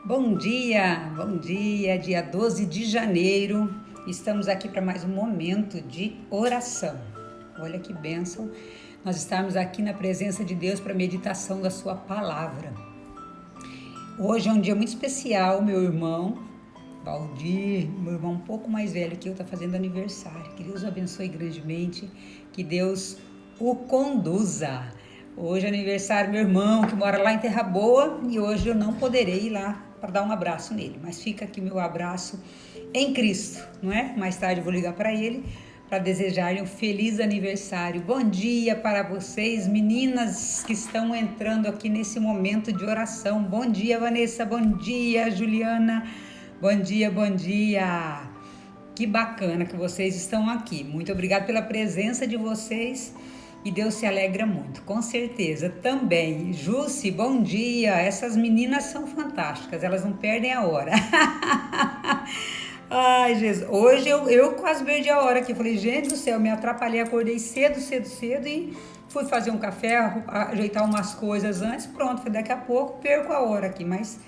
Bom dia, dia 12 de janeiro, estamos aqui para mais um momento de oração. Olha que bênção, nós estamos aqui na presença de Deus para meditação da sua palavra. Hoje é um dia muito especial, meu irmão, Valdir, meu irmão um pouco mais velho que eu, está fazendo aniversário. Que Deus o abençoe grandemente, que Deus o conduza. Hoje é aniversário do meu irmão, que mora lá em Terra Boa, e hoje eu não poderei ir lá para dar um abraço nele, mas fica aqui meu abraço em Cristo, não é? Mais tarde eu vou ligar para ele para desejar-lhe um feliz aniversário. Bom dia para vocês, meninas que estão entrando aqui nesse momento de oração. Bom dia, Vanessa, bom dia, Juliana, bom dia, bom dia. Que bacana que vocês estão aqui. Muito obrigada pela presença de vocês. E Deus se alegra muito, com certeza. Também, Jussi, bom dia. Essas meninas são fantásticas, elas não perdem a hora. Ai, Jesus. Hoje eu quase perdi a hora aqui. Falei, gente do céu, me atrapalhei, acordei cedo e fui fazer um café, ajeitar umas coisas antes. Pronto, daqui a pouco perco a hora aqui, mas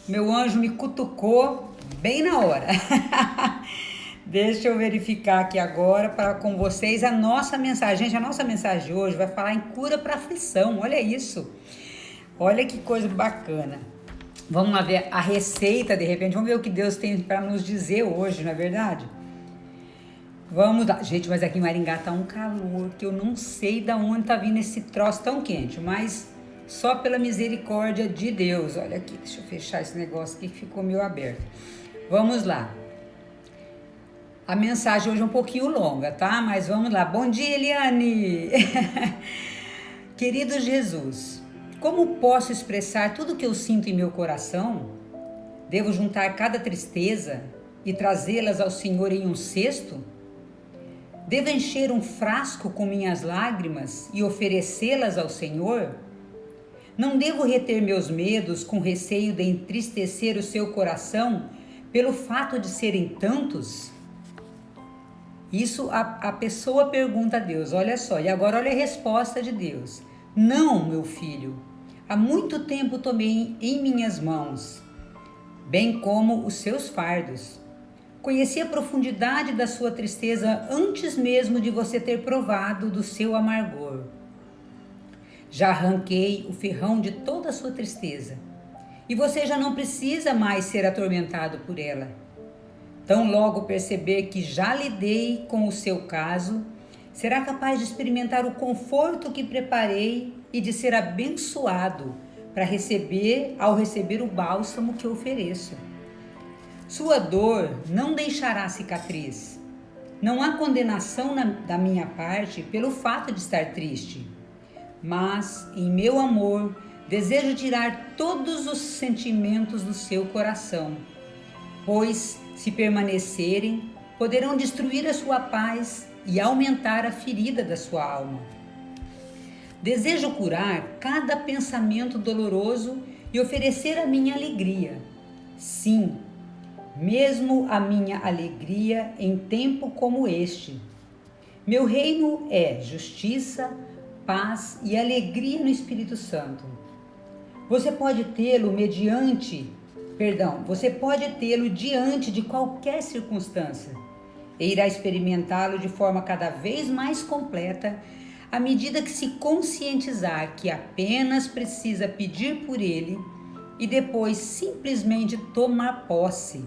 meu anjo me cutucou bem na hora. Deixa eu verificar aqui agora com vocês a nossa mensagem. Gente, a nossa mensagem de hoje vai falar em cura para aflição. Olha isso. Olha que coisa bacana. Vamos lá ver a receita, de repente. Vamos ver o que Deus tem para nos dizer hoje, não é verdade? Vamos lá. Gente, mas aqui em Maringá tá um calor que eu não sei de onde tá vindo esse troço tão quente, mas só pela misericórdia de Deus. Olha aqui, deixa eu fechar esse negócio aqui que ficou meio aberto. Vamos lá. A mensagem hoje é um pouquinho longa, tá? Mas vamos lá. Bom dia, Eliane! Querido Jesus, como posso expressar tudo o que eu sinto em meu coração? Devo juntar cada tristeza e trazê-las ao Senhor em um cesto? Devo encher um frasco com minhas lágrimas e oferecê-las ao Senhor? Não devo reter meus medos com receio de entristecer o seu coração pelo fato de serem tantos? Isso a pessoa pergunta a Deus, olha só, e agora olha a resposta de Deus. Não, meu filho, há muito tempo tomei em minhas mãos, bem como os seus fardos. Conheci a profundidade da sua tristeza antes mesmo de você ter provado do seu amargor. Já arranquei o ferrão de toda a sua tristeza, e você já não precisa mais ser atormentado por ela. Tão logo perceber que já lidei com o seu caso, será capaz de experimentar o conforto que preparei e de ser abençoado ao receber o bálsamo que ofereço. Sua dor não deixará cicatriz. Não há condenação da minha parte pelo fato de estar triste, mas, em meu amor, desejo tirar todos os sentimentos do seu coração, pois, se permanecerem, poderão destruir a sua paz e aumentar a ferida da sua alma. Desejo curar cada pensamento doloroso e oferecer a minha alegria. Sim, mesmo a minha alegria em tempo como este. Meu reino é justiça, paz e alegria no Espírito Santo. Você pode tê-lo diante de qualquer circunstância e irá experimentá-lo de forma cada vez mais completa à medida que se conscientizar que apenas precisa pedir por ele e depois simplesmente tomar posse.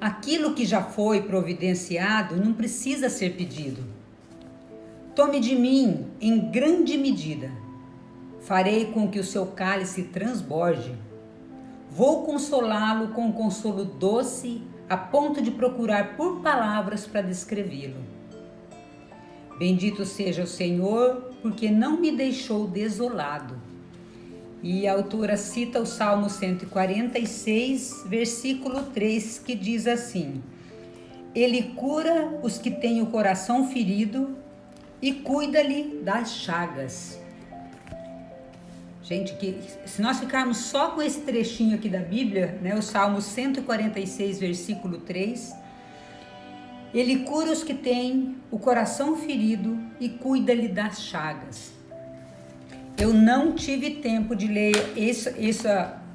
Aquilo que já foi providenciado não precisa ser pedido. Tome de mim em grande medida. Farei com que o seu cálice transborde. Vou consolá-lo com um consolo doce, a ponto de procurar por palavras para descrevê-lo. Bendito seja o Senhor, porque não me deixou desolado. E a autora cita o Salmo 146, versículo 3, que diz assim: Ele cura os que têm o coração ferido e cuida-lhe das chagas. Gente, se nós ficarmos só com esse trechinho aqui da Bíblia, né, o Salmo 146, versículo 3, ele cura os que têm o coração ferido e cuida-lhe das chagas. Eu não tive tempo de ler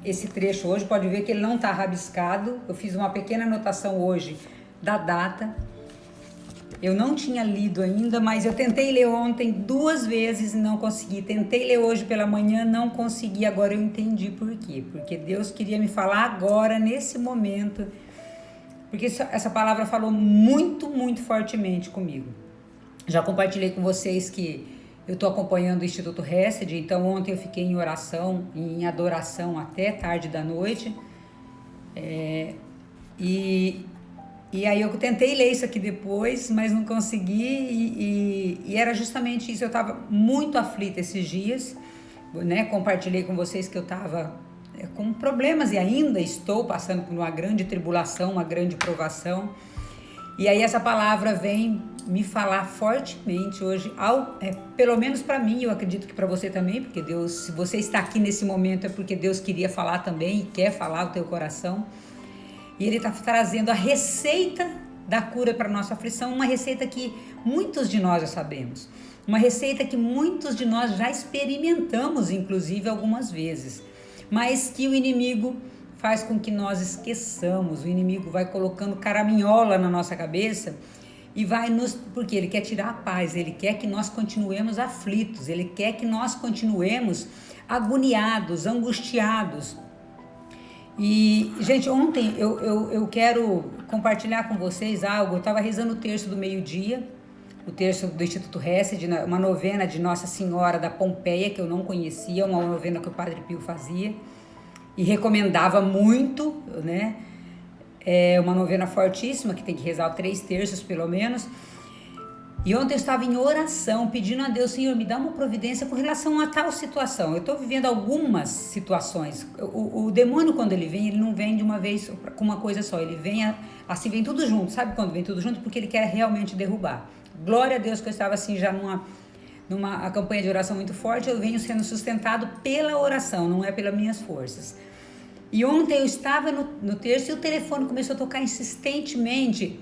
esse trecho hoje, pode ver que ele não está rabiscado. Eu fiz uma pequena anotação hoje da data. Eu não tinha lido ainda, mas eu tentei ler ontem 2 vezes e não consegui. Tentei ler hoje pela manhã, não consegui. Agora eu entendi por quê. Porque Deus queria me falar agora, nesse momento. Porque essa palavra falou muito, muito fortemente comigo. Já compartilhei com vocês que eu estou acompanhando o Instituto Hesed. Então ontem eu fiquei em oração, em adoração até tarde da noite. E aí eu tentei ler isso aqui depois, mas não consegui e era justamente isso. Eu estava muito aflita esses dias, né? Compartilhei com vocês que eu estava com problemas e ainda estou passando por uma grande tribulação, uma grande provação. E aí essa palavra vem me falar fortemente hoje, pelo menos para mim, eu acredito que para você também, porque Deus, se você está aqui nesse momento é porque Deus queria falar também e quer falar o teu coração. E Ele está trazendo a receita da cura para a nossa aflição, uma receita que muitos de nós já sabemos, uma receita que muitos de nós já experimentamos, inclusive algumas vezes, mas que o inimigo faz com que nós esqueçamos. O inimigo vai colocando caraminhola na nossa cabeça e porque ele quer tirar a paz, ele quer que nós continuemos aflitos, ele quer que nós continuemos agoniados, angustiados. E, gente, ontem eu quero compartilhar com vocês algo. Eu estava rezando o terço do meio-dia, o terço do Instituto Hesed, uma novena de Nossa Senhora da Pompeia, que eu não conhecia, uma novena que o Padre Pio fazia e recomendava muito, né? É uma novena fortíssima, que tem que rezar 3 terços pelo menos. E ontem eu estava em oração, pedindo a Deus: Senhor, me dá uma providência com relação a tal situação. Eu estou vivendo algumas situações. O demônio, quando ele vem, ele não vem de uma vez com uma coisa só. Ele vem assim, vem tudo junto. Sabe quando vem tudo junto? Porque ele quer realmente derrubar. Glória a Deus que eu estava assim já numa campanha de oração muito forte. Eu venho sendo sustentado pela oração, não é pelas minhas forças. E ontem eu estava no terço e o telefone começou a tocar insistentemente.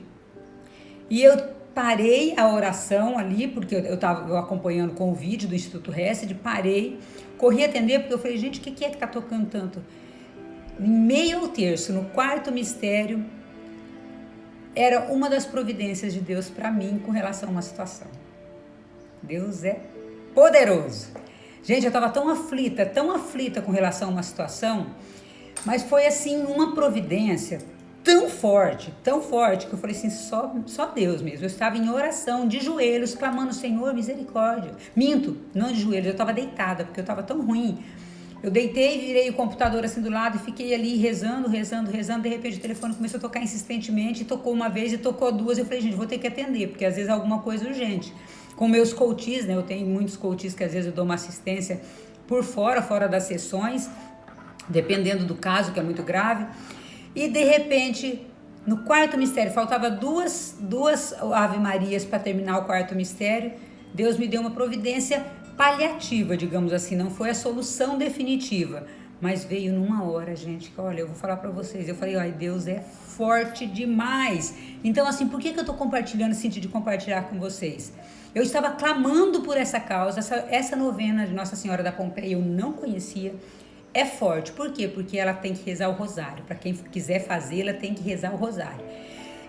E eu parei a oração ali, porque eu estava acompanhando com o vídeo do Instituto Hesed, parei, corri atender, porque eu falei: gente, o que é que está tocando tanto? Em meio ao terço, no 4º mistério, era uma das providências de Deus para mim com relação a uma situação. Deus é poderoso. Gente, eu estava tão aflita com relação a uma situação, mas foi assim uma providência tão forte, que eu falei assim: só Deus mesmo. Eu estava em oração, de joelhos, clamando: Senhor, misericórdia. Minto, não de joelhos, eu estava deitada, porque eu estava tão ruim. Eu deitei, virei o computador assim do lado e fiquei ali rezando. De repente o telefone começou a tocar insistentemente, tocou uma vez e tocou 2. Eu falei: gente, vou ter que atender, porque às vezes é alguma coisa urgente. Com meus coaches, né? Eu tenho muitos coaches que às vezes eu dou uma assistência por fora das sessões, dependendo do caso, que é muito grave. E de repente, no 4º mistério, faltava duas Ave Marias para terminar o 4º mistério. Deus me deu uma providência paliativa, digamos assim, não foi a solução definitiva, mas veio numa hora, gente, que olha, eu vou falar para vocês, eu falei: ai, Deus é forte demais. Então, assim, por que eu tô compartilhando, senti de compartilhar com vocês? Eu estava clamando por essa causa, essa novena de Nossa Senhora da Pompeia eu não conhecia. É forte, por quê? Porque ela tem que rezar o rosário. Para quem quiser fazê-la, tem que rezar o rosário.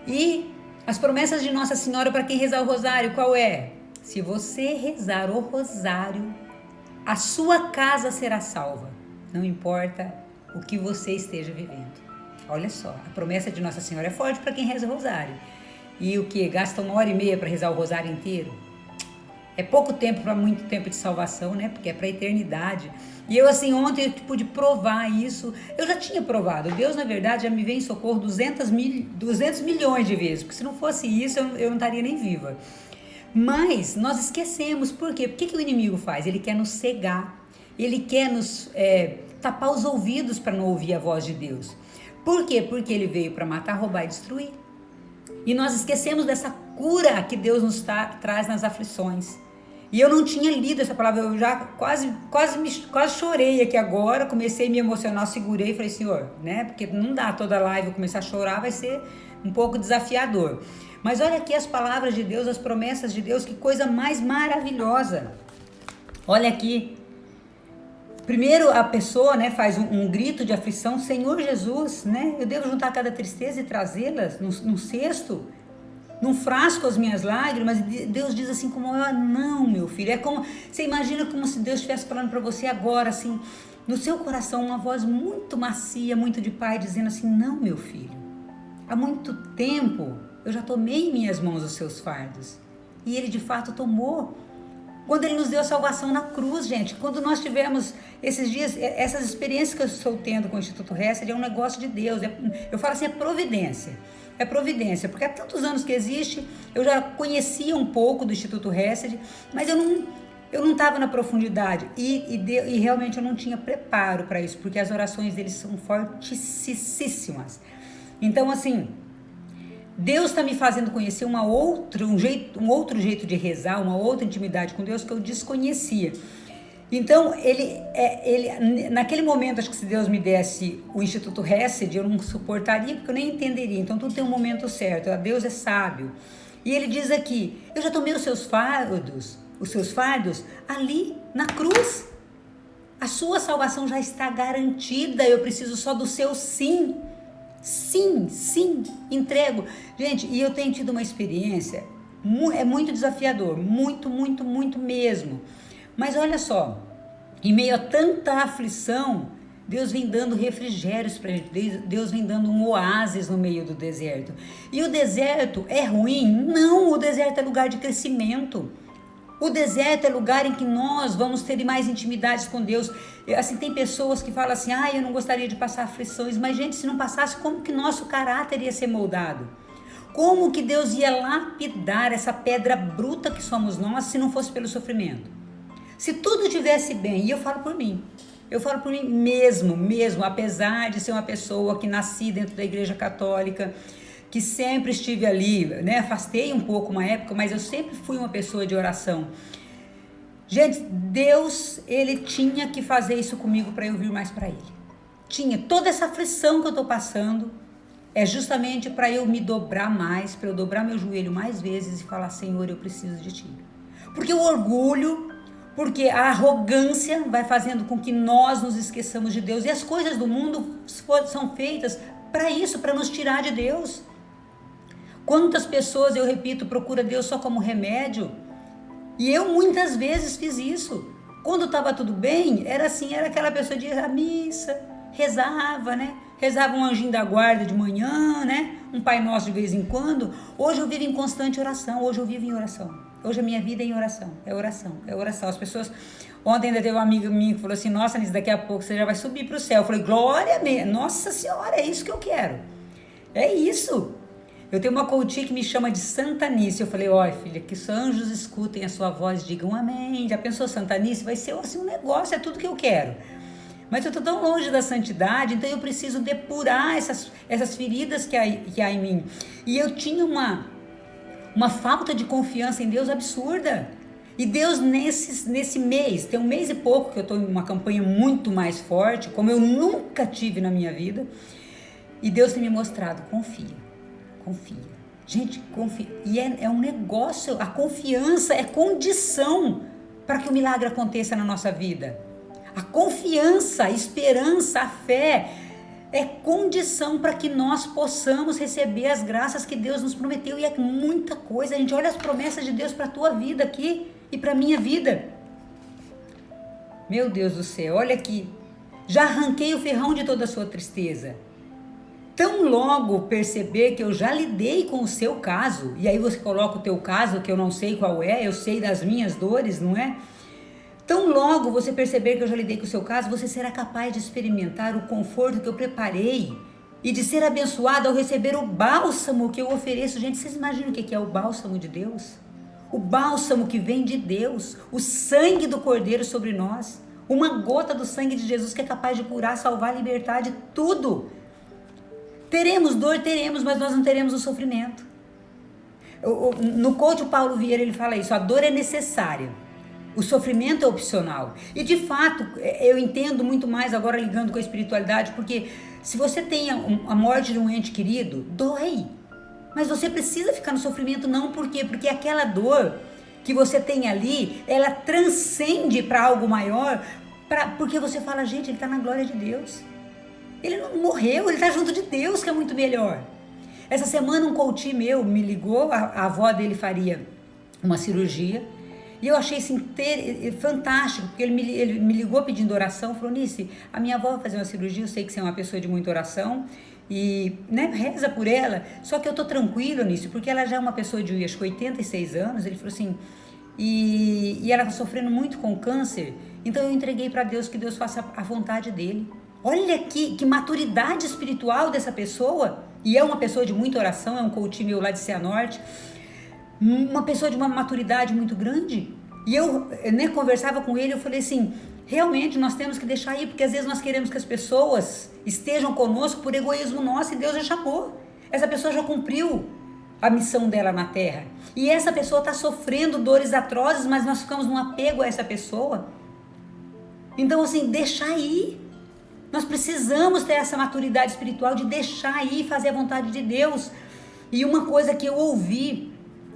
E as promessas de Nossa Senhora para quem rezar o rosário, qual é? Se você rezar o rosário, a sua casa será salva. Não importa o que você esteja vivendo. Olha só, a promessa de Nossa Senhora é forte para quem reza o rosário. E o que? Gasta 1h30 para rezar o rosário inteiro? É pouco tempo para muito tempo de salvação, né? Porque é para a eternidade. E eu, assim, ontem eu pude provar isso. Eu já tinha provado. Deus, na verdade, já me veio em socorro 200 milhões de vezes. Porque se não fosse isso, eu não estaria nem viva. Mas nós esquecemos. Por quê? Por que o inimigo faz? Ele quer nos cegar. Ele quer nos tapar os ouvidos para não ouvir a voz de Deus. Por quê? Porque ele veio para matar, roubar e destruir. E nós esquecemos dessa cura que Deus nos traz nas aflições. E eu não tinha lido essa palavra, eu já quase chorei aqui agora, comecei a me emocionar, segurei e falei: Senhor, né? Porque não dá toda live eu começar a chorar, vai ser um pouco desafiador. Mas olha aqui as palavras de Deus, as promessas de Deus, que coisa mais maravilhosa. Olha aqui, primeiro a pessoa, né, faz um grito de aflição, Senhor Jesus, né, eu devo juntar cada tristeza e trazê-las num cesto, num frasco as minhas lágrimas. E Deus diz assim como eu, não, meu filho, é como, você imagina como se Deus estivesse falando para você agora, assim, no seu coração, uma voz muito macia, muito de pai, dizendo assim, não, meu filho, há muito tempo eu já tomei em minhas mãos os seus fardos. E ele de fato tomou. Quando ele nos deu a salvação na cruz, gente, quando nós tivemos esses dias, essas experiências que eu estou tendo com o Instituto Hesed, é um negócio de Deus. Eu falo assim, é providência. É providência, porque há tantos anos que existe, eu já conhecia um pouco do Instituto Hesed, mas eu não estava na profundidade e realmente eu não tinha preparo para isso, porque as orações deles são fortíssimas. Então, assim, Deus está me fazendo conhecer um outro jeito de rezar, uma outra intimidade com Deus que eu desconhecia. Então, naquele momento, acho que se Deus me desse o Instituto Hesed, eu não suportaria, porque eu nem entenderia. Então, tudo tem um momento certo. Deus é sábio. E ele diz aqui, eu já tomei os seus fardos ali na cruz. A sua salvação já está garantida. Eu preciso só do seu sim. Sim, entrego. Gente, e eu tenho tido uma experiência, é muito desafiador, muito mesmo. Mas olha só, em meio a tanta aflição, Deus vem dando refrigérios pra gente, Deus vem dando um oásis no meio do deserto. E o deserto é ruim? Não, o deserto é lugar de crescimento. O deserto é lugar em que nós vamos ter mais intimidades com Deus. Assim, tem pessoas que falam assim, eu não gostaria de passar aflições, mas gente, se não passasse, como que nosso caráter ia ser moldado? Como que Deus ia lapidar essa pedra bruta que somos nós se não fosse pelo sofrimento? Se tudo estivesse bem, e eu falo por mim mesmo, apesar de ser uma pessoa que nasci dentro da Igreja Católica, que sempre estive ali, né? Afastei um pouco uma época, mas eu sempre fui uma pessoa de oração. Gente, Deus, ele tinha que fazer isso comigo para eu vir mais para ele. Tinha toda essa aflição que eu estou passando, é justamente para eu me dobrar mais, para eu dobrar meu joelho mais vezes e falar, Senhor, eu preciso de ti. Porque o orgulho, porque a arrogância vai fazendo com que nós nos esqueçamos de Deus. E as coisas do mundo são feitas para isso, para nos tirar de Deus. Quantas pessoas, eu repito, procuram Deus só como remédio? E eu muitas vezes fiz isso. Quando estava tudo bem, era assim, era aquela pessoa de ir à missa, rezava, né? Rezava um anjinho da guarda de manhã, né? Um Pai Nosso de vez em quando. Hoje eu vivo em constante oração, hoje eu vivo em oração. Hoje a minha vida é em oração, é oração, é oração. As pessoas, ontem ainda teve uma amiga minha que falou assim, nossa, Anísia, daqui a pouco você já vai subir para o céu. Eu falei, glória a Deus, nossa Senhora, é isso que eu quero. É isso. Eu tenho uma coach que me chama de Santa Anísia. Eu falei, olha filha, que os anjos escutem a sua voz, digam amém. Já pensou Santa Anísia? Vai ser assim um negócio, é tudo que eu quero. Mas eu estou tão longe da santidade, então eu preciso depurar essas feridas que há em mim. E eu tinha uma falta de confiança em Deus absurda. E Deus nesse mês, tem um mês e pouco que eu estou em uma campanha muito mais forte, como eu nunca tive na minha vida. E Deus tem me mostrado, confia. Gente, confia. E é um negócio, a confiança é condição para que o milagre aconteça na nossa vida. A confiança, a esperança, a fé é condição para que nós possamos receber as graças que Deus nos prometeu. E é muita coisa, a gente olha as promessas de Deus para a tua vida aqui e para a minha vida. Meu Deus do céu, olha aqui. Já arranquei o ferrão de toda a sua tristeza. Tão logo perceber que eu já lidei com o seu caso, e aí você coloca o teu caso, que eu não sei qual é, eu sei das minhas dores, não é? Tão logo você perceber que eu já lidei com o seu caso, você será capaz de experimentar o conforto que eu preparei e de ser abençoado ao receber o bálsamo que eu ofereço. Gente, vocês imaginam o que é o bálsamo de Deus? O bálsamo que vem de Deus, o sangue do Cordeiro sobre nós, uma gota do sangue de Jesus que é capaz de curar, salvar, libertar de tudo. Teremos dor, teremos, mas nós não teremos o sofrimento. No coach, o Paulo Vieira, ele fala isso, a dor é necessária, o sofrimento é opcional. E de fato, eu entendo muito mais agora ligando com a espiritualidade, porque se você tem a morte de um ente querido, dói. Mas você precisa ficar no sofrimento, não, por quê? Porque aquela dor que você tem ali, ela transcende para algo maior, Porque você fala, gente, ele está na glória de Deus. Ele não morreu, ele está junto de Deus, que é muito melhor. Essa semana um coach meu me ligou, a avó dele faria uma cirurgia, e eu achei assim, fantástico, porque ele me ligou pedindo oração, falou, Nice, a minha avó vai fazer uma cirurgia, eu sei que você é uma pessoa de muita oração, e reza por ela, só que eu tô tranquilo nisso, porque ela já é uma pessoa de, acho que 86 anos, ele falou assim, e ela tá sofrendo muito com câncer, então eu entreguei para Deus, que Deus faça a vontade dele. Olha que maturidade espiritual dessa pessoa, e é uma pessoa de muita oração, é um coach meu lá de Cianorte, uma pessoa de uma maturidade muito grande, e eu conversava com ele, eu falei assim, realmente nós temos que deixar aí, porque às vezes nós queremos que as pessoas estejam conosco por egoísmo nosso, e Deus já chamou, essa pessoa já cumpriu a missão dela na terra, e essa pessoa está sofrendo dores atrozes, mas nós ficamos num apego a essa pessoa. Então assim, deixar aí, nós precisamos ter essa maturidade espiritual de deixar aí, fazer a vontade de Deus. E uma coisa que eu ouvi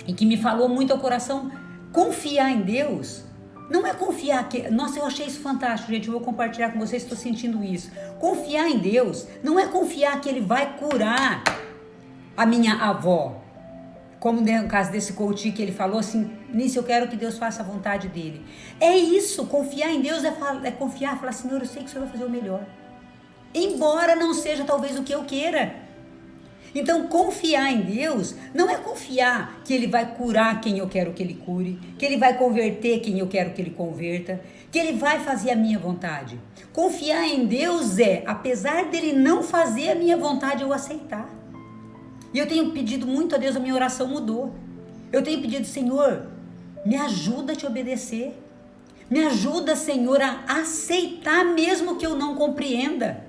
e que me falou muito ao coração, confiar em Deus, não é confiar que... Nossa, eu achei isso fantástico, gente, eu vou compartilhar com vocês, estou sentindo isso. Confiar em Deus não é confiar que Ele vai curar a minha avó. Como no caso desse coach que ele falou assim, Nisso, eu quero que Deus faça a vontade dele. É isso, confiar em Deus é confiar, falar, Senhor, eu sei que o Senhor vai fazer o melhor. Embora não seja talvez o que eu queira. Então, confiar em Deus não é confiar que Ele vai curar quem eu quero que Ele cure, que Ele vai converter quem eu quero que Ele converta, que Ele vai fazer a minha vontade. Confiar em Deus é, apesar dEle não fazer a minha vontade, eu aceitar. E eu tenho pedido muito a Deus, a minha oração mudou. Eu tenho pedido, Senhor, me ajuda a te obedecer. Me ajuda, Senhor, a aceitar mesmo que eu não compreenda.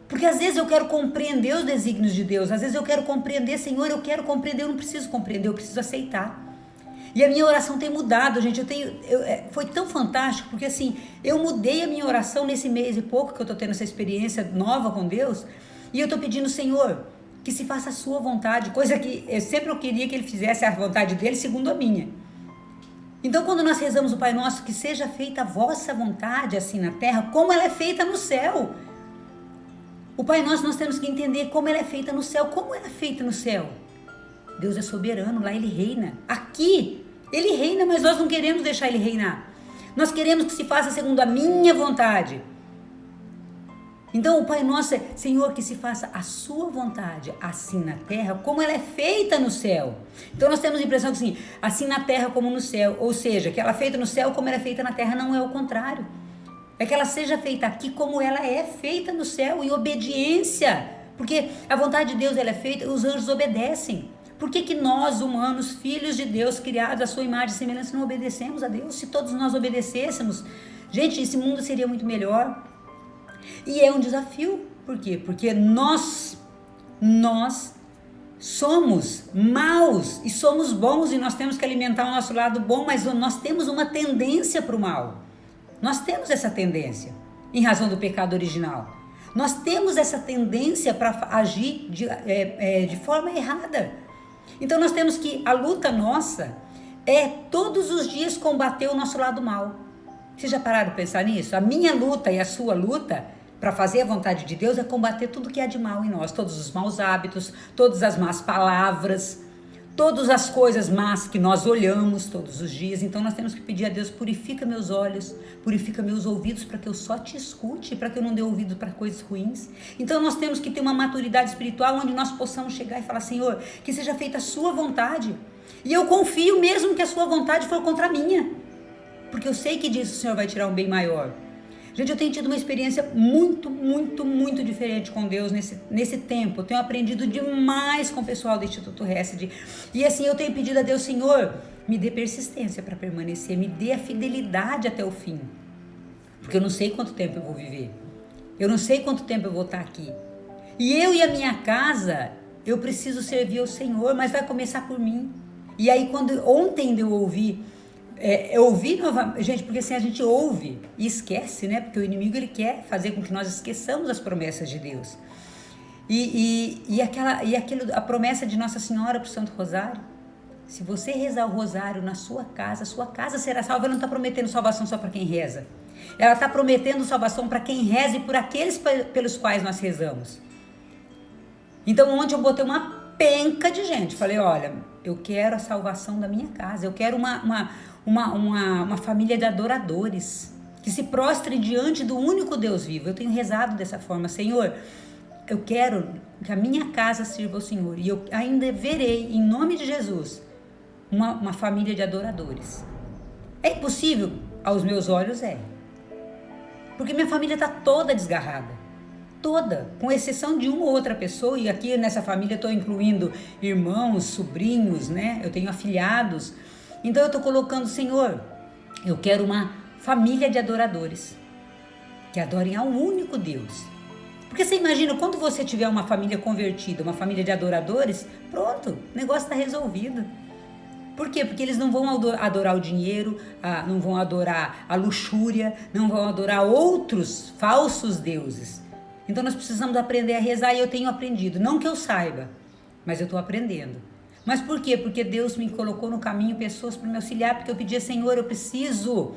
Porque às vezes eu quero compreender os desígnios de Deus, às vezes eu quero compreender, Senhor, eu quero compreender, eu não preciso compreender, eu preciso aceitar. E a minha oração tem mudado, gente, foi tão fantástico, porque assim, eu mudei a minha oração nesse mês e pouco que eu estou tendo essa experiência nova com Deus, e eu estou pedindo, Senhor, que se faça a sua vontade, coisa que eu sempre queria que Ele fizesse a vontade dEle segundo a minha. Então quando nós rezamos o Pai Nosso, que seja feita a vossa vontade assim na terra, como ela é feita no céu. O Pai Nosso nós temos que entender como ela é feita no céu. Como ela é feita no céu? Deus é soberano, lá Ele reina. Aqui, Ele reina, mas nós não queremos deixar Ele reinar. Nós queremos que se faça segundo a minha vontade. Então o Pai Nosso é, Senhor, que se faça a sua vontade, assim na terra, como ela é feita no céu. Então nós temos a impressão que assim na terra como no céu. Ou seja, que ela é feita no céu como ela é feita na terra, não é o contrário. É que ela seja feita aqui como ela é feita no céu, em obediência. Porque a vontade de Deus ela é feita, os anjos obedecem. Por que nós, humanos, filhos de Deus, criados à sua imagem e semelhança, não obedecemos a Deus? Se todos nós obedecêssemos, gente, esse mundo seria muito melhor. E é um desafio. Por quê? Porque nós somos maus e somos bons e nós temos que alimentar o nosso lado bom, mas nós temos uma tendência para o mal. Nós temos essa tendência, em razão do pecado original. Nós temos essa tendência para agir de forma errada. Então nós temos que, a luta nossa é todos os dias combater o nosso lado mal. Vocês já pararam de pensar nisso? A minha luta e a sua luta para fazer a vontade de Deus é combater tudo que há de mal em nós. Todos os maus hábitos, todas as más palavras, todas as coisas más que nós olhamos todos os dias. Então nós temos que pedir a Deus, purifica meus olhos, purifica meus ouvidos, para que eu só te escute, para que eu não dê ouvido para coisas ruins. Então nós temos que ter uma maturidade espiritual onde nós possamos chegar e falar, Senhor, que seja feita a sua vontade. E eu confio mesmo que a sua vontade for contra a minha, porque eu sei que disso o Senhor vai tirar um bem maior. Gente, eu tenho tido uma experiência muito, muito, muito diferente com Deus nesse tempo. Eu tenho aprendido demais com o pessoal do Instituto Hesed. E assim, eu tenho pedido a Deus, Senhor, me dê persistência para permanecer, me dê a fidelidade até o fim. Porque eu não sei quanto tempo eu vou viver. Eu não sei quanto tempo eu vou estar aqui. E eu e a minha casa, eu preciso servir ao Senhor, mas vai começar por mim. E aí, ontem eu ouvi novamente, gente, porque assim a gente ouve e esquece, né? Porque o inimigo ele quer fazer com que nós esqueçamos as promessas de Deus. A promessa de Nossa Senhora para o Santo Rosário, se você rezar o rosário na sua casa será salva. Ela não está prometendo salvação só para quem reza. Ela está prometendo salvação para quem reza e por aqueles pelos quais nós rezamos. Então ontem eu botei uma penca de gente. Falei, olha, eu quero a salvação da minha casa. Eu quero uma família de adoradores que se prostrem diante do único Deus vivo. Eu tenho rezado dessa forma. Senhor, eu quero que a minha casa sirva ao Senhor. E eu ainda verei, em nome de Jesus, uma família de adoradores. É impossível? Aos meus olhos é. Porque minha família está toda desgarrada. Toda, com exceção de uma ou outra pessoa. E aqui nessa família estou incluindo irmãos, sobrinhos, né? Eu tenho afilhados. Então eu estou colocando, Senhor, eu quero uma família de adoradores. Que adorem ao único Deus. Porque você imagina, quando você tiver uma família convertida, uma família de adoradores, pronto, o negócio está resolvido. Por quê? Porque eles não vão adorar o dinheiro, não vão adorar a luxúria, não vão adorar outros falsos deuses. Então nós precisamos aprender a rezar e eu tenho aprendido. Não que eu saiba, mas eu estou aprendendo. Mas por quê? Porque Deus me colocou no caminho pessoas para me auxiliar, porque eu pedia, Senhor, eu preciso,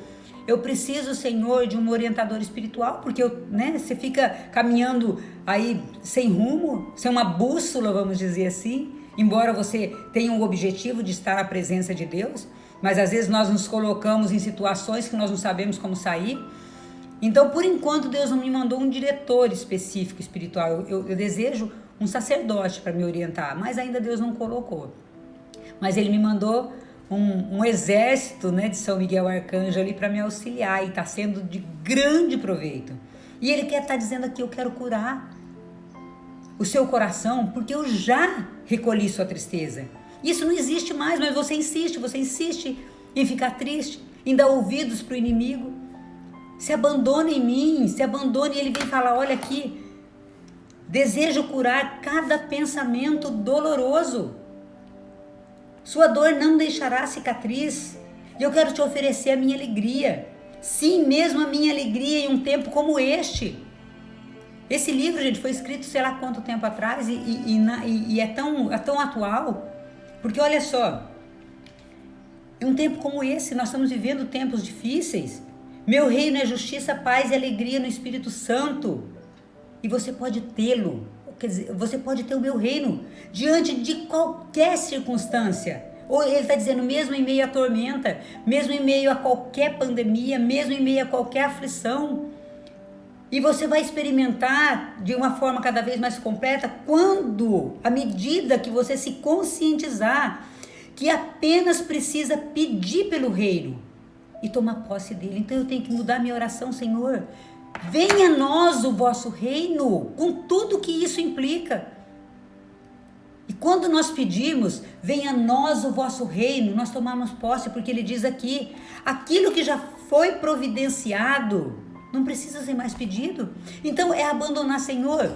Senhor, de um orientador espiritual, porque você fica caminhando aí sem rumo, sem uma bússola, vamos dizer assim. Embora você tenha um objetivo de estar na presença de Deus, mas às vezes nós nos colocamos em situações que nós não sabemos como sair. Então, por enquanto, Deus não me mandou um diretor específico espiritual. Eu desejo um sacerdote para me orientar, mas ainda Deus não colocou. Mas Ele me mandou um exército, de São Miguel Arcanjo ali para me auxiliar e está sendo de grande proveito. E Ele quer estar dizendo aqui, eu quero curar o seu coração, porque eu já recolhi sua tristeza. Isso não existe mais, mas você insiste em ficar triste, em dar ouvidos para o inimigo. Se abandona em mim, se abandone. E ele vem falar, olha aqui, desejo curar cada pensamento doloroso. Sua dor não deixará cicatriz. E eu quero te oferecer a minha alegria. Sim, mesmo a minha alegria em um tempo como este. Esse livro, gente, foi escrito sei lá quanto tempo atrás e é tão atual. Porque olha só, em um tempo como esse, nós estamos vivendo tempos difíceis. Meu reino é justiça, paz e alegria no Espírito Santo. E você pode tê-lo. Quer dizer, você pode ter o meu reino diante de qualquer circunstância. Ou ele está dizendo, mesmo em meio à tormenta, mesmo em meio a qualquer pandemia, mesmo em meio a qualquer aflição. E você vai experimentar de uma forma cada vez mais completa à medida que você se conscientizar que apenas precisa pedir pelo reino e tomar posse dele. Então eu tenho que mudar minha oração, Senhor. Venha a nós o vosso reino, com tudo que isso implica. E quando nós pedimos, venha a nós o vosso reino, nós tomamos posse, porque ele diz aqui, aquilo que já foi providenciado, não precisa ser mais pedido. Então é abandonar, Senhor,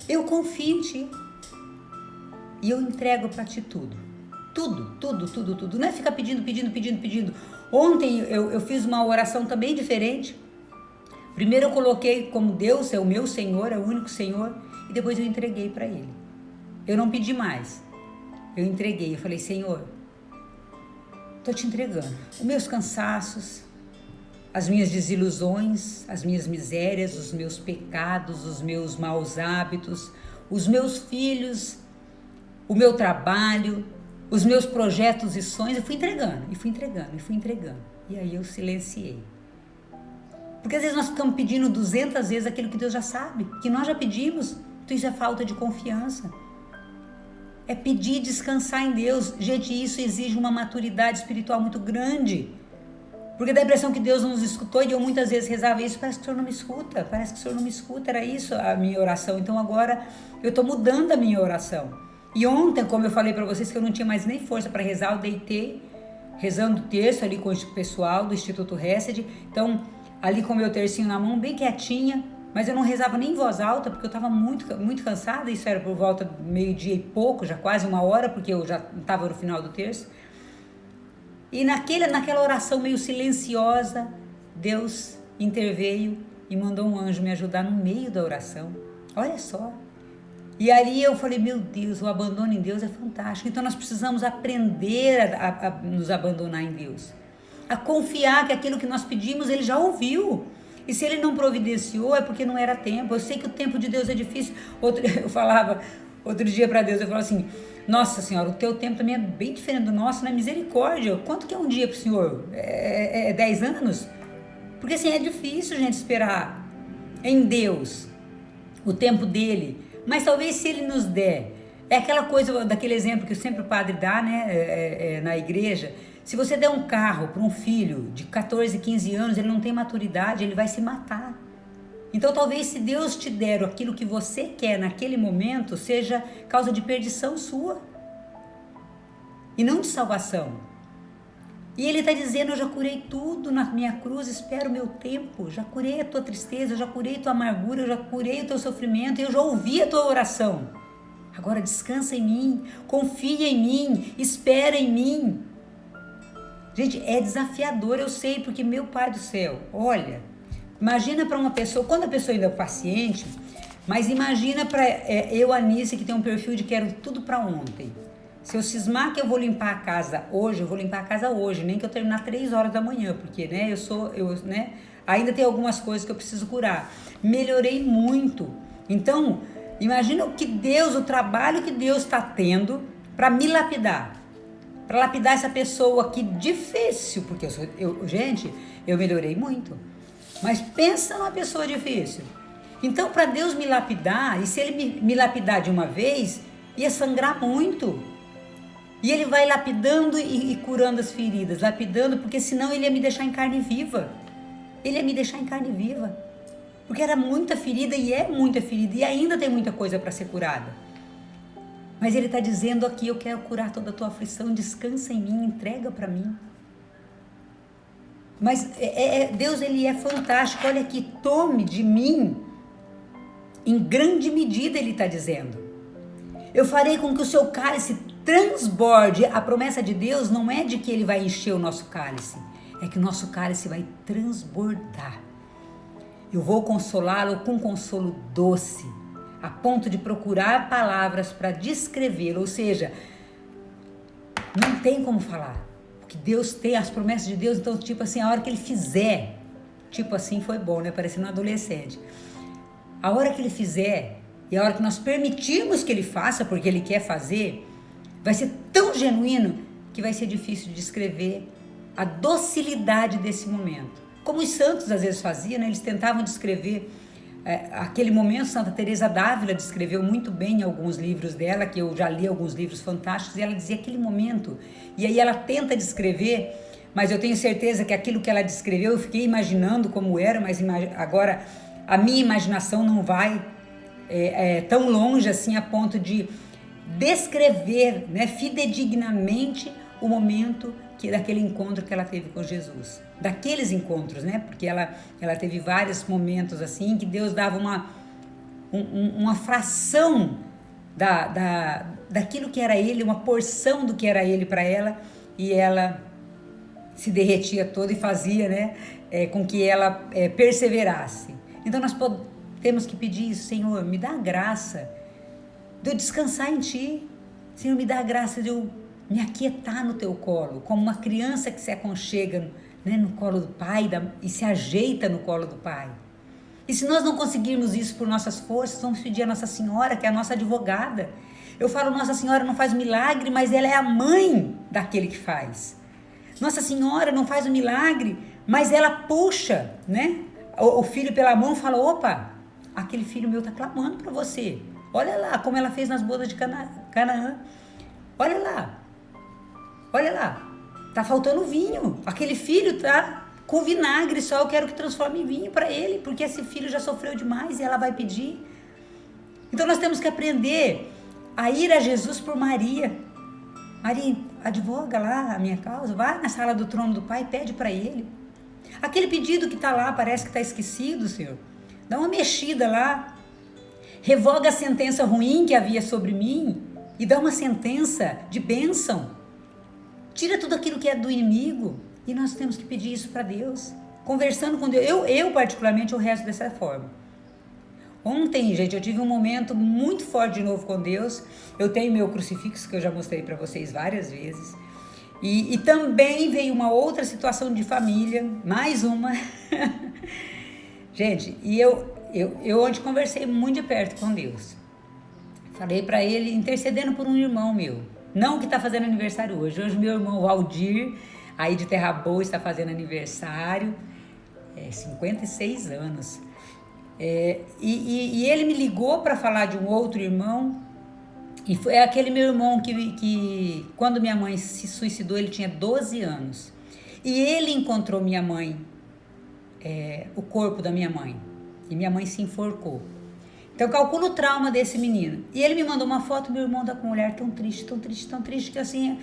eu confio em Ti. E eu entrego para Ti tudo. Tudo. Não é ficar pedindo. Ontem eu fiz uma oração também diferente. Primeiro eu coloquei como Deus é o meu Senhor, é o único Senhor. E depois eu entreguei para Ele. Eu não pedi mais. Eu entreguei. Eu falei, Senhor, estou Te entregando os meus cansaços, as minhas desilusões, as minhas misérias, os meus pecados, os meus maus hábitos, os meus filhos, o meu trabalho, os meus projetos e sonhos. Eu fui entregando. E aí eu silenciei. Porque às vezes nós ficamos pedindo 200 vezes aquilo que Deus já sabe, que nós já pedimos. Então isso é falta de confiança. É pedir e descansar em Deus. Gente, isso exige uma maturidade espiritual muito grande. Porque dá a impressão que Deus não nos escutou e eu muitas vezes rezava isso, parece que o Senhor não me escuta, era isso a minha oração. Então agora eu estou mudando a minha oração. E ontem, como eu falei para vocês que eu não tinha mais nem força para rezar, eu deitei, rezando o terço ali com o pessoal do Instituto Hesed. Então, ali com o meu tercinho na mão, bem quietinha, mas eu não rezava nem em voz alta, porque eu estava muito cansada, isso era por volta do meio-dia e pouco, já quase 1 hora, porque eu já estava no final do terço. E naquela oração meio silenciosa, Deus interveio e mandou um anjo me ajudar no meio da oração. Olha só. E ali eu falei, meu Deus, o abandono em Deus é fantástico. Então nós precisamos aprender a nos abandonar em Deus. a confiar que aquilo que nós pedimos Ele já ouviu. E se Ele não providenciou é porque não era tempo. Eu sei que o tempo de Deus é difícil. Eu falava outro dia para Deus, eu falava assim, nossa Senhora, o teu tempo também é bem diferente do nosso, né? Misericórdia. Quanto que é um dia para o Senhor? É 10 anos? Porque assim, é difícil, gente, esperar em Deus o tempo dele. Mas talvez se Ele nos der, é aquela coisa, daquele exemplo que sempre o padre dá, né, na igreja. Se você der um carro para um filho de 14, 15 anos, ele não tem maturidade, ele vai se matar. Então talvez se Deus te der aquilo que você quer naquele momento, seja causa de perdição sua e não de salvação. E Ele está dizendo, eu já curei tudo na minha cruz, espera o meu tempo, já curei a tua tristeza, eu já curei a tua amargura, eu já curei o teu sofrimento, eu já ouvi a tua oração. Agora descansa em mim, confia em mim, espera em mim. Gente, é desafiador, eu sei, porque meu Pai do céu, olha, imagina para uma pessoa, quando a pessoa ainda é paciente, mas imagina para eu, Anice, que tem um perfil de quero tudo para ontem. Se eu cismar que eu vou limpar a casa hoje, eu vou limpar a casa hoje, nem que eu terminar 3 horas da manhã, porque, né, ainda tem algumas coisas que eu preciso curar. Melhorei muito. Então, imagina o trabalho que Deus está tendo para me lapidar. Para lapidar essa pessoa que difícil, porque gente, eu melhorei muito. Mas pensa numa pessoa difícil. Então, para Deus me lapidar, e se Ele me lapidar de uma vez, ia sangrar muito. E Ele vai lapidando e curando as feridas, lapidando, porque senão Ele ia me deixar em carne viva. Ele ia me deixar em carne viva. Porque era muita ferida e é muita ferida, e ainda tem muita coisa para ser curada. Mas Ele está dizendo aqui, eu quero curar toda a tua aflição, descansa em mim, entrega para mim. Mas Deus, Ele é fantástico, olha aqui, tome de mim, em grande medida Ele está dizendo. Eu farei com que o seu cálice transborde. A promessa de Deus não é de que Ele vai encher o nosso cálice, é que o nosso cálice vai transbordar. Eu vou consolá-lo com consolo doce, a ponto de procurar palavras para descrevê-lo, ou seja, não tem como falar, porque Deus tem as promessas de Deus, então tipo assim, a hora que Ele fizer, tipo assim foi bom, né, parecendo um adolescente, a hora que Ele fizer, e a hora que nós permitirmos que Ele faça, porque Ele quer fazer, vai ser tão genuíno, que vai ser difícil de descrever a docilidade desse momento, como os santos às vezes faziam, né, eles tentavam descrever aquele momento. Santa Teresa d'Ávila descreveu muito bem em alguns livros dela, que eu já li alguns livros fantásticos, e ela dizia aquele momento, e aí ela tenta descrever, mas eu tenho certeza que aquilo que ela descreveu, eu fiquei imaginando como era, mas agora a minha imaginação não vai tão longe assim a ponto de descrever, né, fidedignamente o momento daquele encontro que ela teve com Jesus. Daqueles encontros, né? Porque ela teve vários momentos assim que Deus dava uma fração daquilo que era Ele, uma porção do que era Ele para ela, e ela se derretia toda e fazia, né, com que ela perseverasse. Então nós temos que pedir isso: Senhor, me dá a graça de eu descansar em Ti. Senhor, me dá a graça de eu me aquietar no Teu colo, como uma criança que se aconchega, né, no colo do Pai e se ajeita no colo do Pai. E se nós não conseguirmos isso por nossas forças, vamos pedir a Nossa Senhora, que é a nossa advogada. Eu falo, Nossa Senhora não faz milagre, mas ela é a mãe daquele que faz. Nossa Senhora não faz o milagre, mas ela puxa, né, o filho pela mão e fala: opa, aquele filho meu está clamando para você. Olha lá como ela fez nas bodas de Canaã. Olha lá, tá faltando vinho. Aquele filho tá com vinagre só, eu quero que transforme em vinho para ele, porque esse filho já sofreu demais e ela vai pedir. Então nós temos que aprender a ir a Jesus por Maria. Maria, advoga lá a minha causa, vai na sala do trono do Pai e pede para Ele. Aquele pedido que está lá, parece que está esquecido, Senhor. Dá uma mexida lá. Revoga a sentença ruim que havia sobre mim e dá uma sentença de bênção. Tira tudo aquilo que é do inimigo. E nós temos que pedir isso para Deus. Conversando com Deus. Eu particularmente, eu rezo dessa forma. Ontem, gente, eu tive um momento muito forte de novo com Deus. Eu tenho meu crucifixo, que eu já mostrei para vocês várias vezes. E também veio uma outra situação de família, mais uma. Gente, e eu ontem conversei muito de perto com Deus. Falei para ele, intercedendo por um irmão meu. Não que está fazendo aniversário hoje. Hoje meu irmão Valdir, aí de Terra Boa, está fazendo aniversário. 56 anos. E ele me ligou para falar de um outro irmão. E foi aquele meu irmão que quando minha mãe se suicidou, ele tinha 12 anos. E ele encontrou minha mãe, o corpo da minha mãe. E minha mãe se enforcou. Então, calcula o trauma desse menino. E ele me mandou uma foto, meu irmão tá com um olhar tão triste, tão triste, tão triste, que assim,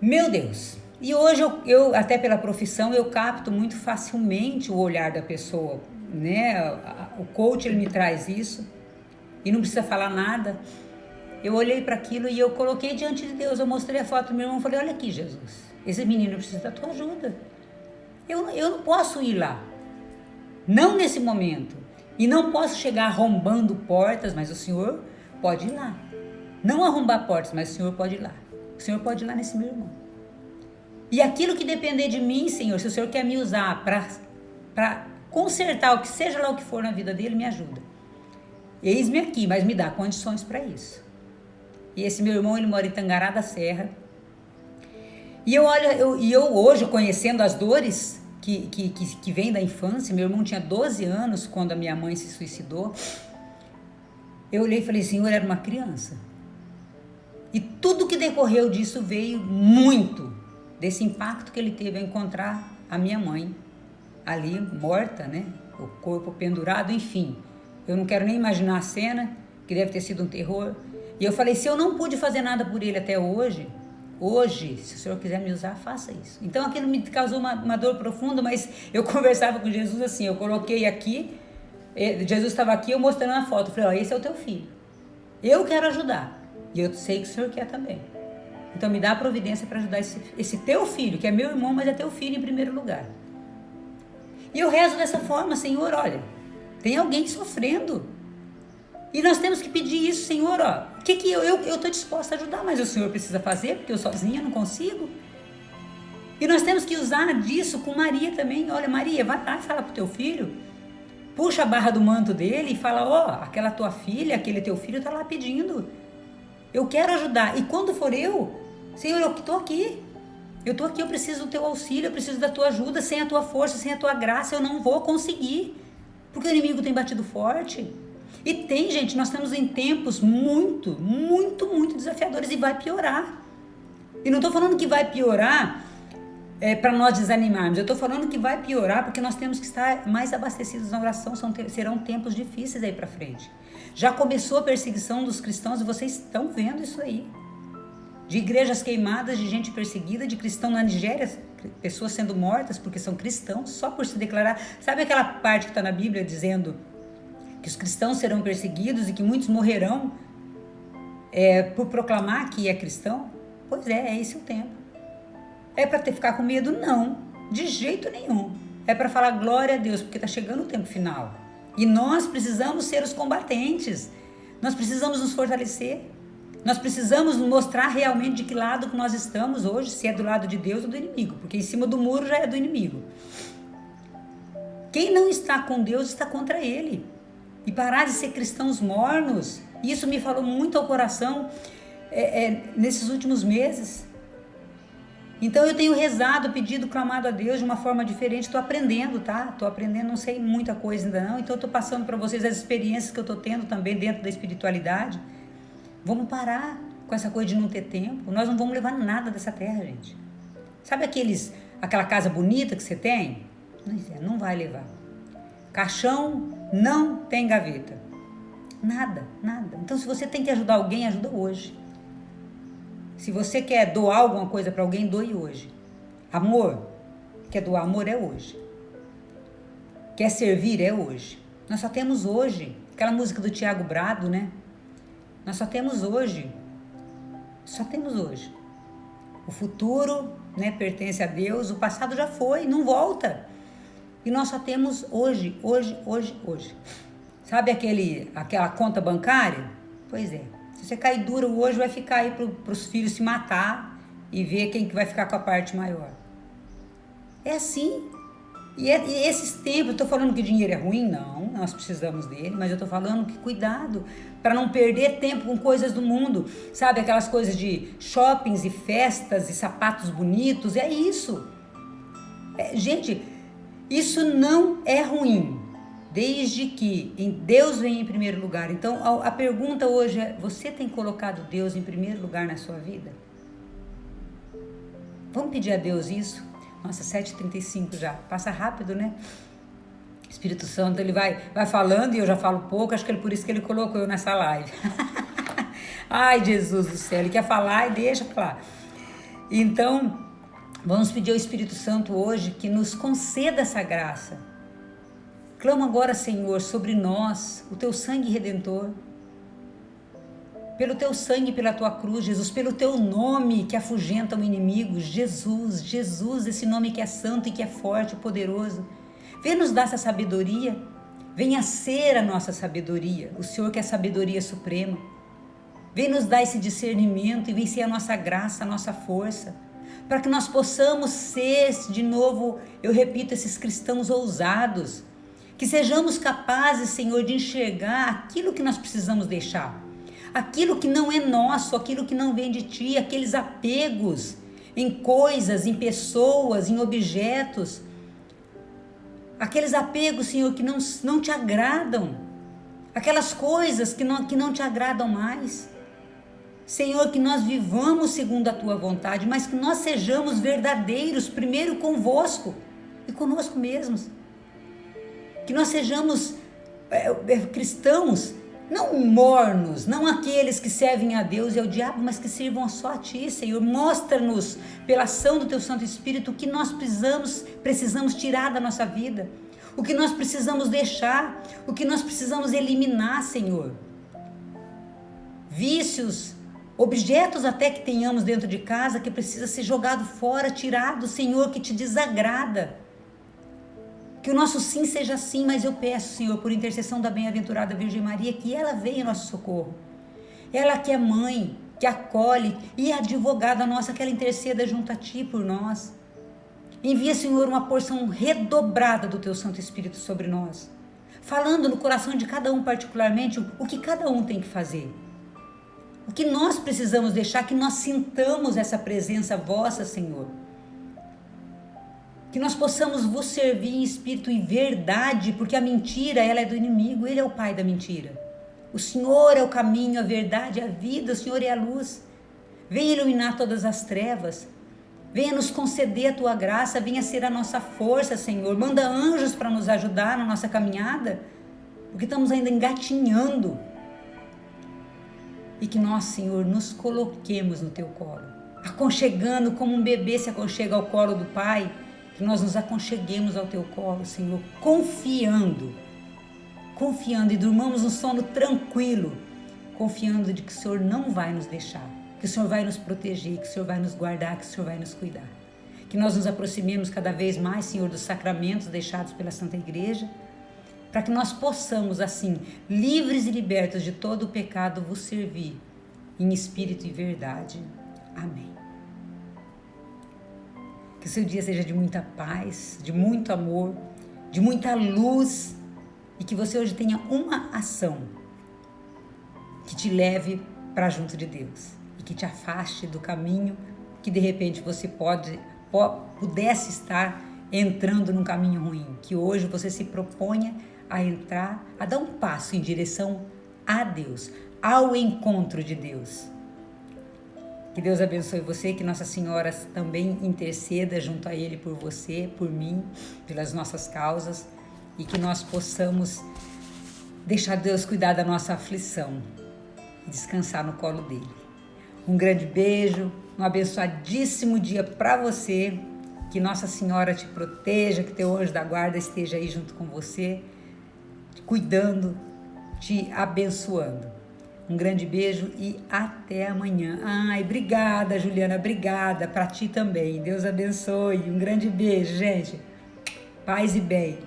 meu Deus. E hoje, eu até pela profissão, eu capto muito facilmente o olhar da pessoa, né? O coach, ele me traz isso, e não precisa falar nada. Eu olhei para aquilo e eu coloquei diante de Deus, eu mostrei a foto do meu irmão e falei, olha aqui, Jesus, esse menino precisa da tua ajuda. Eu não posso ir lá, não nesse momento. E não posso chegar arrombando portas, mas o Senhor pode ir lá. Não arrombar portas, mas o Senhor pode ir lá. O Senhor pode ir lá nesse meu irmão. E aquilo que depender de mim, Senhor, se o Senhor quer me usar para consertar o que seja lá o que for na vida dele, me ajuda. Eis-me aqui, mas me dá condições para isso. E esse meu irmão, ele mora em Tangará da Serra. E eu hoje, conhecendo as dores que vem da infância, meu irmão tinha 12 anos quando a minha mãe se suicidou, eu olhei e falei, Senhor, era uma criança. E tudo que decorreu disso veio muito desse impacto que ele teve ao encontrar a minha mãe ali morta, né? O corpo pendurado, enfim. Eu não quero nem imaginar a cena, que deve ter sido um terror. E eu falei, se eu não pude fazer nada por ele até hoje, se o Senhor quiser me usar, faça isso. Então aquilo me causou uma dor profunda, mas eu conversava com Jesus assim, eu coloquei aqui, Jesus estava aqui, eu mostrando a foto, eu falei, esse é o teu filho, eu quero ajudar, e eu sei que o Senhor quer também, então me dá a providência para ajudar esse teu filho, que é meu irmão, mas é teu filho em primeiro lugar. E eu rezo dessa forma, Senhor, olha, tem alguém sofrendo, e nós temos que pedir isso, Senhor, ó, que eu estou disposta a ajudar, mas o Senhor precisa fazer, porque eu sozinha não consigo. E nós temos que usar disso com Maria também. Olha, Maria, vai lá e fala pro teu filho, puxa a barra do manto dele e fala, ó, aquela tua filha, aquele teu filho tá lá pedindo. Eu quero ajudar. E quando for eu, Senhor, eu estou aqui. Eu preciso do teu auxílio, eu preciso da tua ajuda. Sem a tua força, sem a tua graça, eu não vou conseguir. Porque o inimigo tem batido forte. E tem, gente, nós estamos em tempos muito, muito, muito desafiadores e vai piorar. E não estou falando que vai piorar para nós desanimarmos. Eu estou falando que vai piorar porque nós temos que estar mais abastecidos na oração. Serão tempos difíceis aí para frente. Já começou a perseguição dos cristãos e vocês estão vendo isso aí. De igrejas queimadas, de gente perseguida, de cristão na Nigéria, pessoas sendo mortas porque são cristãos, só por se declarar. Sabe aquela parte que está na Bíblia dizendo que os cristãos serão perseguidos e que muitos morrerão por proclamar que é cristão? Pois é esse o tempo. É para ficar com medo? Não, de jeito nenhum. É para falar glória a Deus, porque está chegando o tempo final. E nós precisamos ser os combatentes. Nós precisamos nos fortalecer. Nós precisamos mostrar realmente de que lado que nós estamos hoje, se é do lado de Deus ou do inimigo, porque em cima do muro já é do inimigo. Quem não está com Deus está contra ele. E parar de ser cristãos mornos, isso me falou muito ao coração nesses últimos meses. Então eu tenho rezado, pedido, clamado a Deus de uma forma diferente, estou aprendendo, tá? Estou aprendendo, não sei muita coisa ainda não, então estou passando para vocês as experiências que eu estou tendo também dentro da espiritualidade. Vamos parar com essa coisa de não ter tempo, nós não vamos levar nada dessa terra, gente. Sabe aquela casa bonita que você tem? Não vai levar. Caixão não tem gaveta. Nada. Então, se você tem que ajudar alguém, ajuda hoje. Se você quer doar alguma coisa para alguém, doe hoje. Amor, quer doar amor é hoje. Quer servir é hoje. Nós só temos hoje. Aquela música do Tiago Brado, né? Nós só temos hoje. O futuro, né, pertence a Deus. O passado já foi, não volta. E nós só temos hoje. Sabe aquela conta bancária? Pois é. Se você cair duro hoje, vai ficar aí para os filhos se matar e ver quem que vai ficar com a parte maior. É assim. E esses tempos, eu estou falando que o dinheiro é ruim? Não, nós precisamos dele, mas eu estou falando que cuidado para não perder tempo com coisas do mundo, sabe? Aquelas coisas de shoppings e festas e sapatos bonitos, é isso. Gente, isso não é ruim, desde que Deus venha em primeiro lugar. Então, a pergunta hoje é, você tem colocado Deus em primeiro lugar na sua vida? Vamos pedir a Deus isso? Nossa, 7h35 já. Passa rápido, né? Espírito Santo, ele vai falando e eu já falo pouco. Acho que é por isso que ele colocou eu nessa live. Ai, Jesus do céu. Ele quer falar e deixa falar. Então, vamos pedir ao Espírito Santo hoje que nos conceda essa graça. Clama agora, Senhor, sobre nós o teu sangue redentor. Pelo teu sangue, pela tua cruz, Jesus, pelo teu nome que afugenta o inimigo, Jesus, Jesus, esse nome que é santo e que é forte e poderoso. Vem nos dar essa sabedoria, venha ser a nossa sabedoria, o Senhor que é a sabedoria suprema. Vem nos dar esse discernimento e vem ser a nossa graça, a nossa força, para que nós possamos ser, de novo, eu repito, esses cristãos ousados, que sejamos capazes, Senhor, de enxergar aquilo que nós precisamos deixar. Aquilo que não é nosso, aquilo que não vem de ti, aqueles apegos em coisas, em pessoas, em objetos. Aqueles apegos, Senhor, que não te agradam. Aquelas coisas que não te agradam mais. Senhor, que nós vivamos segundo a tua vontade, mas que nós sejamos verdadeiros, primeiro convosco e conosco mesmos. Que nós sejamos cristãos, não mornos, não aqueles que servem a Deus e ao diabo, mas que sirvam só a ti, Senhor. Mostra-nos, pela ação do teu Santo Espírito, o que nós precisamos tirar da nossa vida, o que nós precisamos deixar, o que nós precisamos eliminar, Senhor. Vícios, objetos até que tenhamos dentro de casa, que precisa ser jogado fora, tirado, Senhor, que te desagrada. Que o nosso sim seja sim, mas eu peço, Senhor, por intercessão da bem-aventurada Virgem Maria, que ela venha em nosso socorro. Ela que é mãe, que acolhe e é advogada nossa, que ela interceda junto a ti por nós. Envia, Senhor, uma porção redobrada do teu Santo Espírito sobre nós, falando no coração de cada um particularmente o que cada um tem que fazer. O que nós precisamos deixar, que nós sintamos essa presença vossa, Senhor. Que nós possamos vos servir em espírito e verdade, porque a mentira, ela é do inimigo, ele é o pai da mentira. O Senhor é o caminho, a verdade, a vida, o Senhor é a luz. Venha iluminar todas as trevas, venha nos conceder a tua graça, venha ser a nossa força, Senhor. Manda anjos para nos ajudar na nossa caminhada, porque estamos ainda engatinhando. E que nós, Senhor, nos coloquemos no teu colo, aconchegando como um bebê se aconchega ao colo do pai. Que nós nos aconcheguemos ao teu colo, Senhor, confiando e durmamos um sono tranquilo, confiando de que o Senhor não vai nos deixar, que o Senhor vai nos proteger, que o Senhor vai nos guardar, que o Senhor vai nos cuidar. Que nós nos aproximemos cada vez mais, Senhor, dos sacramentos deixados pela Santa Igreja, para que nós possamos, assim, livres e libertos de todo o pecado, vos servir em espírito e verdade. Amém. Que o seu dia seja de muita paz, de muito amor, de muita luz e que você hoje tenha uma ação que te leve para junto de Deus e que te afaste do caminho que de repente você pudesse estar entrando num caminho ruim. Que hoje você se proponha a entrar, a dar um passo em direção a Deus, ao encontro de Deus. Que Deus abençoe você, que Nossa Senhora também interceda junto a Ele por você, por mim, pelas nossas causas, e que nós possamos deixar Deus cuidar da nossa aflição e descansar no colo dele. Um grande beijo, um abençoadíssimo dia para você, que Nossa Senhora te proteja, que teu anjo da guarda esteja aí junto com você, te cuidando, te abençoando. Um grande beijo e até amanhã. Ai, obrigada, Juliana, obrigada. Para ti também. Deus abençoe. Um grande beijo, gente. Paz e bem.